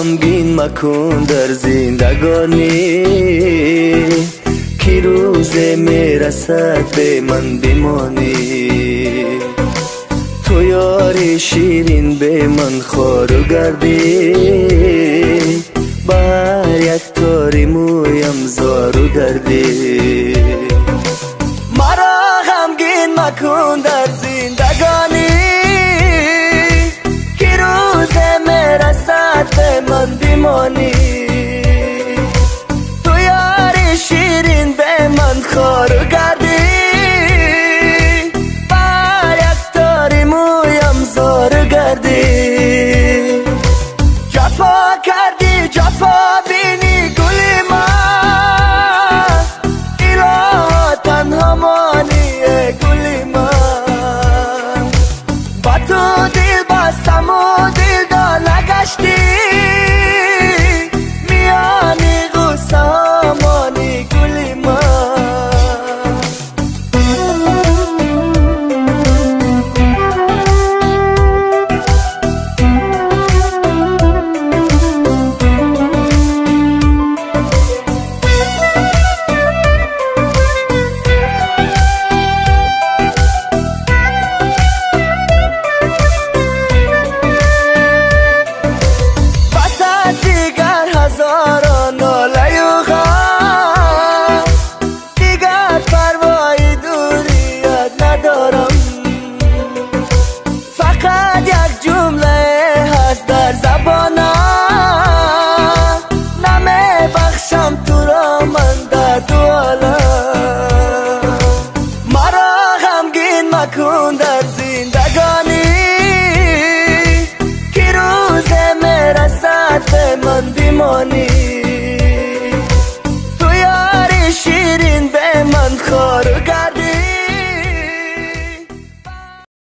غمگین مکن در زندگانی که روز میرسد به من بمانی. تو یاری شیرین به من خوارو گردی، بر یک تاری مویم زارو گردی. مرا غمگین مکن در زندگانی که روز میرسد به من بمانی. تو یاری شیرین به من خوارو گردی، بر یک تاری مویم زارو گردی. جفا کردی جفا بینی گلی من، اله تنها مانی گلی من. با تو دل بستم و دل دار نگشتی، میانی غصه ها مانی گلی من. هزاران ناله و غم، دیگر پروای دوریت ندارم. فقط یک جمله هست در زبانم، نمی بخشم تو را من در دو عالم. مرا غمگین مکن در زندگانی که روز میرسد به من بمانی.